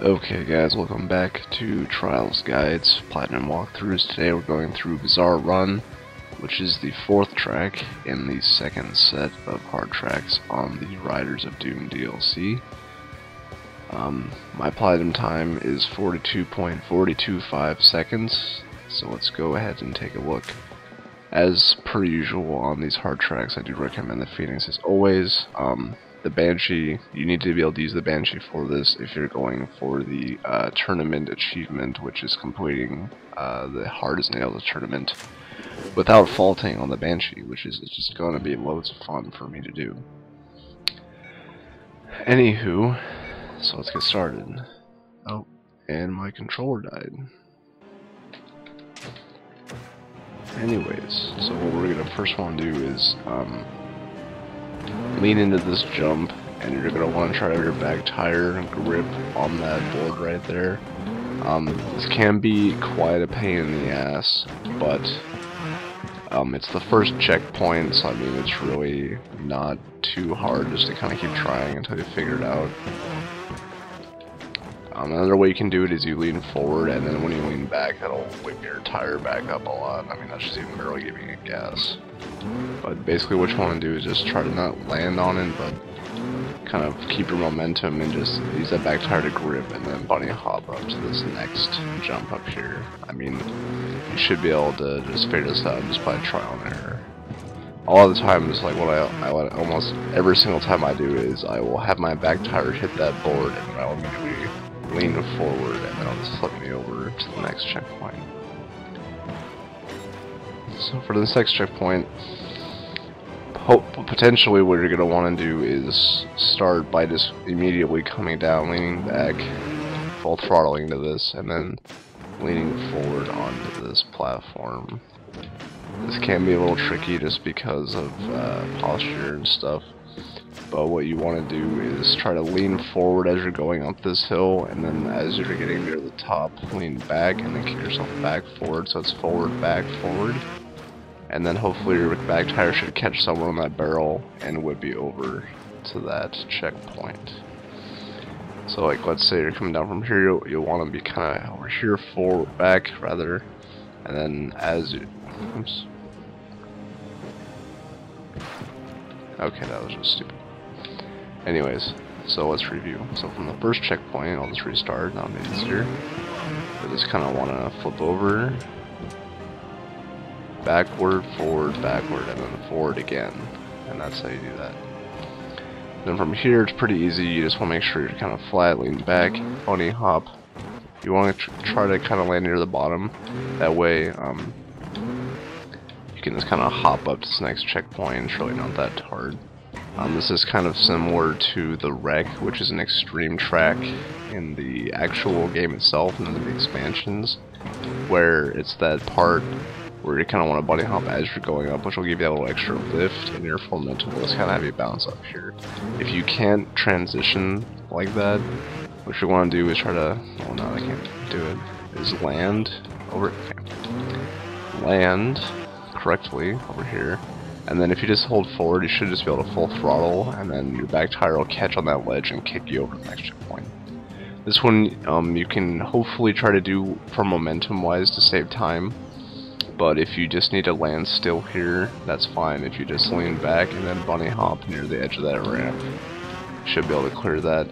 Okay guys, welcome back to Trials Guides Platinum Walkthroughs. Today we're going through Bazaar Run, which is the 4th track in the 2nd set of hard tracks on the Riders of Doom DLC. My Platinum time is 42.425 seconds, so let's go ahead and take a look. As per usual on these hard tracks, I do recommend the Phoenix as always. The Banshee, you need to be able to use the Banshee for this if you're going for the tournament achievement, which is completing the hardest nails tournament without faulting on the Banshee, which is just going to be loads of fun for me to do. Anywho, so let's get started. Oh, and my controller died. Anyways, so what we're gonna first want to do is lean into this jump, and you're going to want to try out your back tire and grip on that board right there. This can be quite a pain in the ass, but it's the first checkpoint, so I mean it's really not too hard just to kind of keep trying until you figure it out. Another way you can do it is you lean forward, and then when you lean back, that'll whip your tire back up a lot. I mean, that's just even barely giving it gas. But basically what you want to do is just try to not land on it, but kind of keep your momentum and just use that back tire to grip, and then bunny hop up to this next jump up here. I mean, you should be able to just figure this out just by trial and error. All the time, just like what I almost every single time I do is I will have my back tire hit that board, and then I will immediately lean forward, and then I'll just flip me over to the next checkpoint. So for this next checkpoint, potentially what you're going to want to do is start by just immediately coming down, leaning back, full throttling to this, and then leaning forward onto this platform. This can be a little tricky just because of posture and stuff, but what you want to do is try to lean forward as you're going up this hill, and then as you're getting near the top, lean back and then kick yourself back forward, so it's forward, back, forward. And then hopefully your back tire should catch somewhere on that barrel and whip you over to that checkpoint. So like, let's say you're coming down from here, you'll want to be kind of over here, forward, back rather, and then as you, oops. Okay, that was just stupid. Anyways, so let's review. So from the first checkpoint, I'll just restart, that'll make it easier. I just kind of want to flip over, backward, forward, backward, and then forward again, and that's how you do that. Then from here, it's pretty easy. You just want to make sure you're kind of flat, lean back, bunny hop. You want to try to kind of land near the bottom. That way, you can just kind of hop up to this next checkpoint. It's really not that hard. This is kind of similar to the Wreck, which is an extreme track in the actual game itself and in the expansions, where it's that part where you kind of want to bunny hop as you're going up, which will give you a little extra lift, and your momentum will just kind of have you bounce up here. If you can't transition like that, what you want to do is try to, oh no, I can't do it, is land over, okay. Land correctly over here, and then if you just hold forward, you should just be able to full throttle, and then your back tire will catch on that ledge and kick you over to the next checkpoint. This one, you can hopefully try to do for momentum wise to save time. But if you just need to land still here, that's fine. If you just lean back and then bunny hop near the edge of that ramp, you should be able to clear that.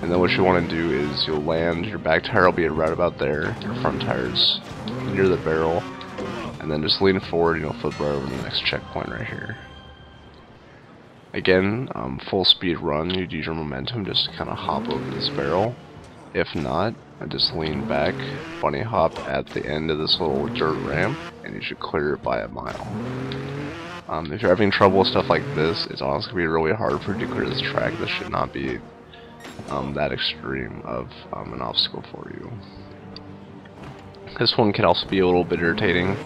And then what you want to do is you'll land, your back tire will be right about there, your front tire's near the barrel, and then just lean forward and you'll flip right over to the next checkpoint right here. Again, full speed run, you'd use your momentum just to kind of hop over this barrel. If not, I just lean back, bunny hop at the end of this little dirt ramp, and you should clear it by a mile. If you're having trouble with stuff like this, it's honestly going to be really hard for you to clear this track. This should not be that extreme of an obstacle for you. This one can also be a little bit irritating.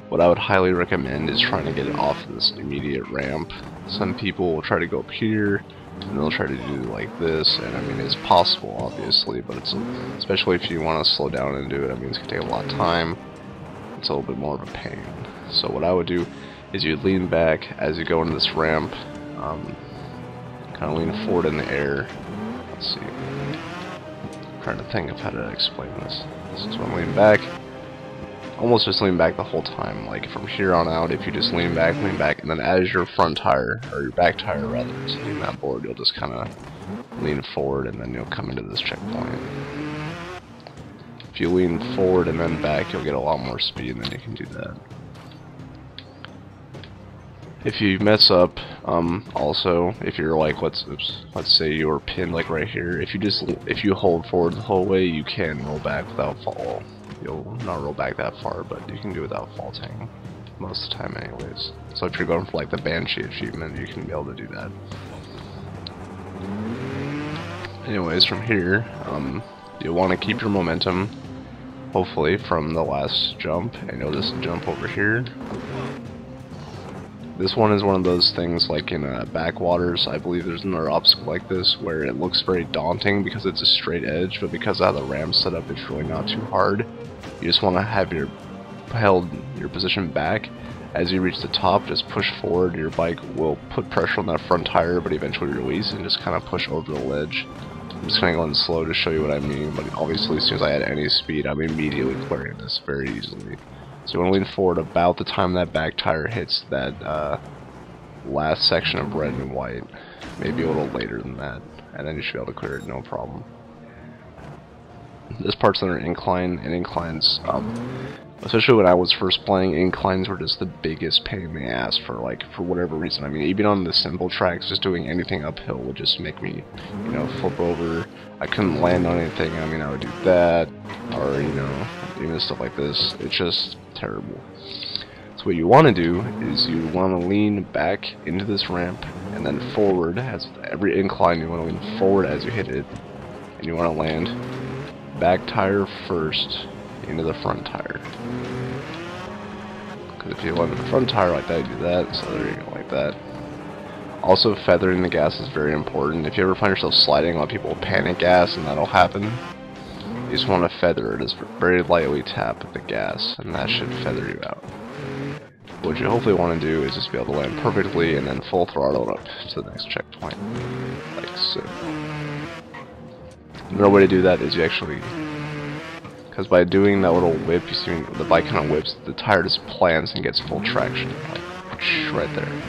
What I would highly recommend is trying to get it off of this immediate ramp. Some people will try to go up here, and they'll try to do like this, and I mean it's possible obviously, but it's, especially if you want to slow down and do it, I mean it's going to take a lot of time. It's a little bit more of a pain. So what I would do is you lean back as you go into this ramp, kind of lean forward in the air. Let's see. trying to think of how to explain this. So I'm leaning back. Almost just lean back the whole time. Like from here on out, if you just lean back, and then as your front tire, or your back tire rather, is hitting that board, you'll just kind of lean forward and then you'll come into this checkpoint. If you lean forward and then back, you'll get a lot more speed, and then you can do that. If you mess up, also, if you're like, let's say you're pinned like right here, if you hold forward the whole way, you can roll back without fall. You'll not roll back that far, but you can do it without faulting most of the time anyways. So if you're going for like the Banshee achievement, you can be able to do that. Anyways, from here, you'll want to keep your momentum, hopefully, from the last jump, and you'll just jump over here. This one is one of those things like in backwaters. I believe there's another obstacle like this where it looks very daunting because it's a straight edge, but because of how the ramp's set up, it's really not too hard. You just want to have your position back. As you reach the top, just push forward. Your bike will put pressure on that front tire, but eventually release and just kind of push over the ledge. I'm just kind of going slow to show you what I mean, but obviously as soon as I add any speed, I'm immediately clearing this very easily. So you want to lean forward about the time that back tire hits that last section of red and white, maybe a little later than that, and then you should be able to clear it no problem. This part's under incline, and inclines, especially when I was first playing, inclines were just the biggest pain in the ass for whatever reason. I mean, even on the simple tracks, just doing anything uphill would just make me, you know, flip over. I couldn't land on anything. I mean, I would do that, or, you know, even stuff like this. It's just terrible. So what you want to do is you want to lean back into this ramp and then forward. As every incline, you want to lean forward as you hit it, and you want to land back tire first into the front tire. Because if you land the front tire like that, you do that. So there you go, like that. Also, feathering the gas is very important. If you ever find yourself sliding, a lot of people panic gas, and that'll happen. You just want to feather it. Just very lightly tap the gas, and that should feather you out. What you hopefully want to do is just be able to land perfectly, and then full throttle up to the next checkpoint, like so. Another way to do that is you actually, because by doing that little whip, you see the bike kind of whips, the tire just plants and gets full traction, like right there.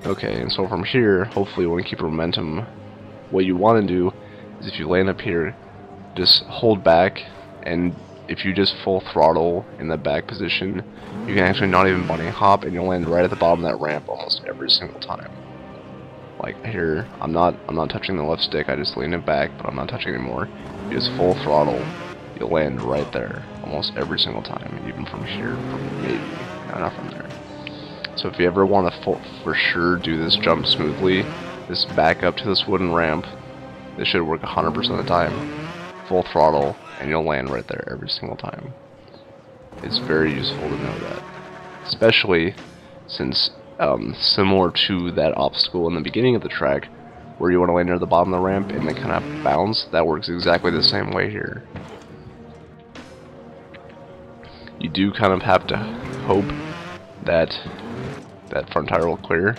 Okay, and so from here, hopefully you want to keep your momentum. What you want to do is if you land up here, just hold back, and if you just full throttle in the back position, you can actually not even bunny hop, and you'll land right at the bottom of that ramp almost every single time. Like here, I'm not touching the left stick. I just lean it back, but I'm not touching anymore. You just full throttle, you'll land right there almost every single time, even from here, maybe not from there. So if you ever want to for sure do this jump smoothly, just back up to this wooden ramp. This should work 100% of the time. Full throttle, and you'll land right there every single time. It's very useful to know that, especially since similar to that obstacle in the beginning of the track, where you want to land near the bottom of the ramp and then kind of bounce, that works exactly the same way here. You do kind of have to hope that that front tire will clear.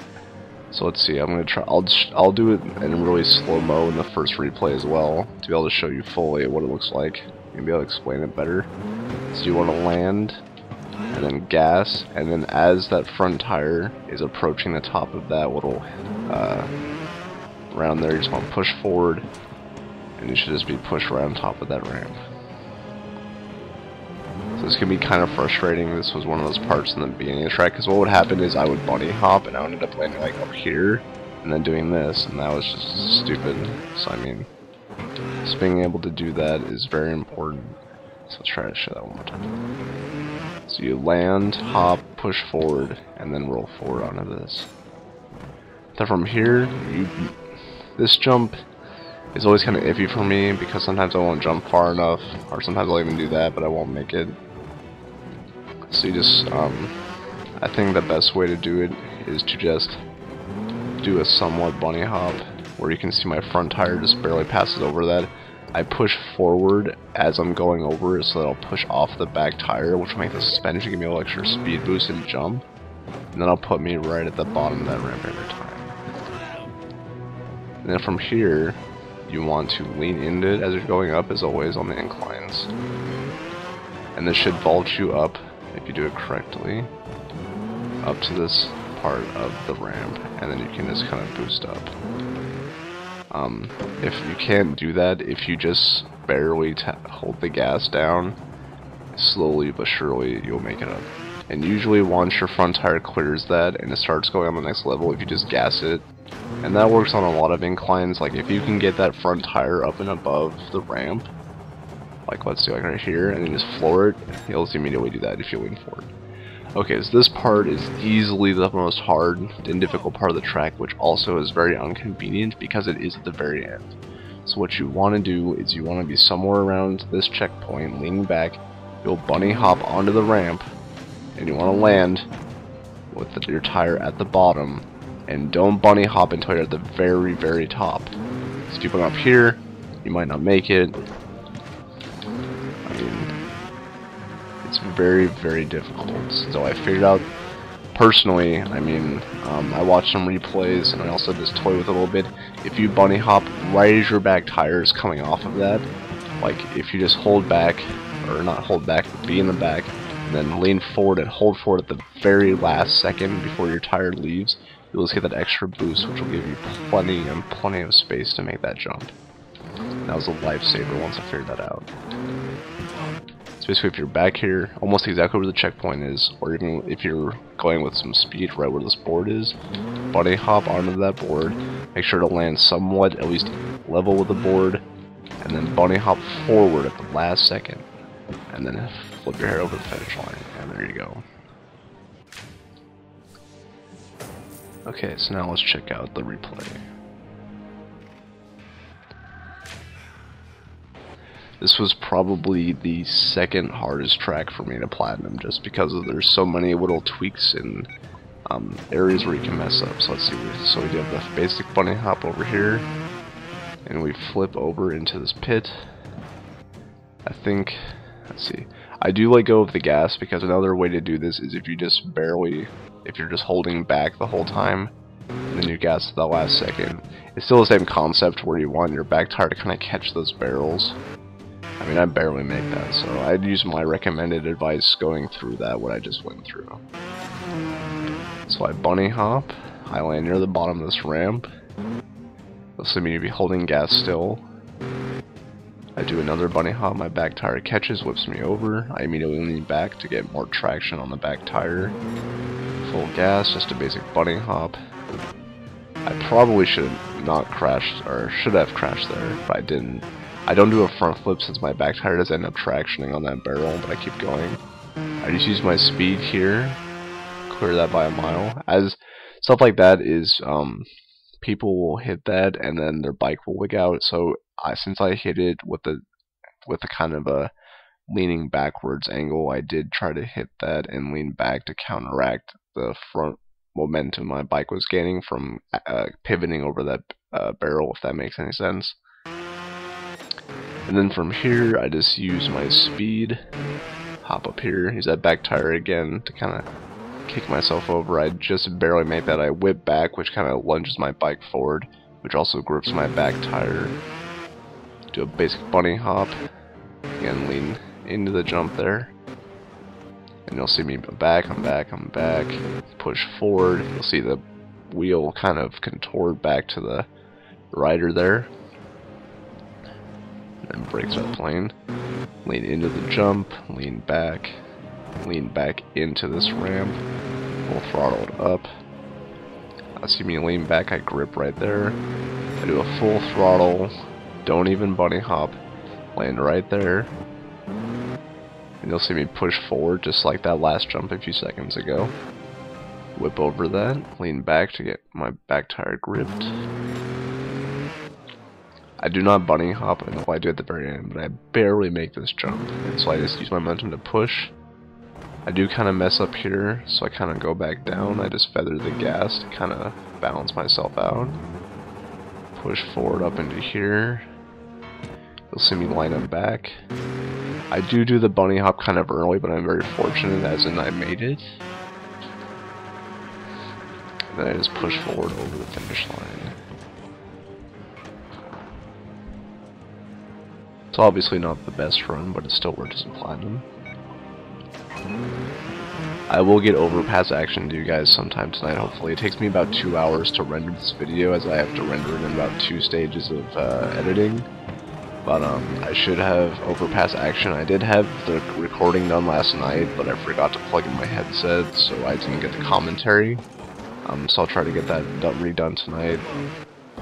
So let's see. I'm gonna try. I'll do it in really slow mo in the first replay as well to be able to show you fully what it looks like and be able to explain it better. So you want to land and then gas, and then as that front tire is approaching the top of that little round there, you just want to push forward, and you should just be pushed right on top of that ramp. So this can be kind of frustrating. This was one of those parts in the beginning of the track, because what would happen is I would bunny hop and I would end up landing like up here and then doing this, and that was just stupid. So I mean, just being able to do that is very important. So let's try to show that one more time. So you land, hop, push forward, and then roll forward onto this. Then from here, this jump is always kind of iffy for me, because sometimes I won't jump far enough, or sometimes I'll even do that, but I won't make it. So you just, I think the best way to do it is to just do a somewhat bunny hop, where you can see my front tire just barely passes over that. I push forward as I'm going over it, so that I'll push off the back tire, which will make the suspension give me a little extra speed boost and jump, and then I'll put me right at the bottom of that ramp every time. And then from here, you want to lean into it as you're going up, as always, on the inclines. And this should vault you up, if you do it correctly, up to this part of the ramp, and then you can just kind of boost up. If you can't do that, if you just barely hold the gas down, slowly but surely you'll make it up. And usually once your front tire clears that and it starts going on the next level, if you just gas it, and that works on a lot of inclines, like if you can get that front tire up and above the ramp, like let's see, like right here, and then just floor it, you'll just immediately do that if you lean forward. Okay, so this part is easily the most hard and difficult part of the track, which also is very inconvenient because it is at the very end. So what you want to do is you want to be somewhere around this checkpoint, leaning back, you'll bunny hop onto the ramp, and you want to land with your tire at the bottom, and don't bunny hop until you're at the very, very top. So if you come up here, you might not make it. I mean, it's very, very difficult. So I figured out personally, I mean, I watched some replays and I also just toyed with it a little bit. If you bunny hop right as your back tire is coming off of that, like if you just hold back, or not hold back, but be in the back, and then lean forward and hold forward at the very last second before your tire leaves, you'll just get that extra boost, which will give you plenty and plenty of space to make that jump. And that was a lifesaver once I figured that out. So basically, if you're back here, almost exactly where the checkpoint is, or even if you're going with some speed right where this board is, bunny hop onto that board, make sure to land somewhat at least level with the board, and then bunny hop forward at the last second, and then flip your hair over the finish line, and there you go. Okay, so now let's check out the replay. This was probably the second hardest track for me to platinum, just because there's so many little tweaks and areas where you can mess up. So let's see, so we have the basic bunny hop over here, and we flip over into this pit. I think, let's see, I do let go of the gas because another way to do this is if you just barely, if you're just holding back the whole time, and then you gas at the last second. It's still the same concept where you want your back tire to kind of catch those barrels. I mean, I barely make that, so I'd use my recommended advice going through that, what I just went through. So I bunny hop, I land near the bottom of this ramp. This will mean you'd be holding gas still. I do another bunny hop, my back tire catches, whips me over. I immediately lean back to get more traction on the back tire. Full gas, just a basic bunny hop. I probably should not crash, or should have crashed there, but I didn't. I don't do a front flip since my back tire does end up tractioning on that barrel, but I keep going. I just use my speed here, clear that by a mile. As stuff like that is, people will hit that and then their bike will wig out. So since I hit it with the kind of a leaning backwards angle, I did try to hit that and lean back to counteract the front momentum my bike was gaining from pivoting over that barrel, if that makes any sense. And then from here, I just use my speed, hop up here, use that back tire again to kind of kick myself over. I just barely make that. I whip back, which kind of lunges my bike forward, which also grips my back tire. Do a basic bunny hop, again lean into the jump there. And you'll see me back, I'm back, push forward. You'll see the wheel kind of contort back to the rider there. And brakes that plane. Lean into the jump, lean back into this ramp, full throttled up. See me lean back, I grip right there. I do a full throttle, don't even bunny hop, land right there. And you'll see me push forward just like that last jump a few seconds ago. Whip over that, lean back to get my back tire gripped. I do not bunny hop until I do at the very end, but I barely make this jump, and so I just use my momentum to push. I do kind of mess up here, so I kind of go back down. I just feather the gas to kind of balance myself out. Push forward up into here. You'll see me line up back. I do the bunny hop kind of early, but I'm very fortunate as in I made it. And then I just push forward over the finish line. It's obviously not the best run, but it's still worth some platinum. I will get overpass action to you guys sometime tonight, hopefully. It takes me about 2 hours to render this video, as I have to render it in about 2 stages of editing. But I should have overpass action. I did have the recording done last night, but I forgot to plug in my headset, so I didn't get the commentary. So I'll try to get that redone tonight.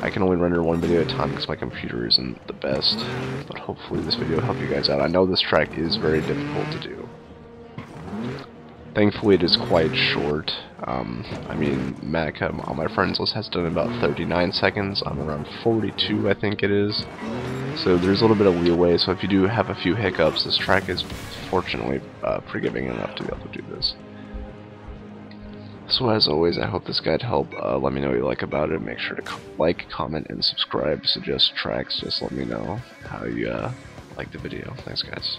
I can only render one video at a time because my computer isn't the best, but hopefully this video will help you guys out. I know this track is very difficult to do. Thankfully it is quite short. I mean, Mac on my friends list has done about 39 seconds. I'm around 42, I think it is. So there's a little bit of leeway, so if you do have a few hiccups, this track is fortunately forgiving enough to be able to do this. So as always, I hope this guide helped. Let me know what you like about it. Make sure to like, comment, and subscribe. Suggest tracks. Just let me know how you like the video. Thanks, guys.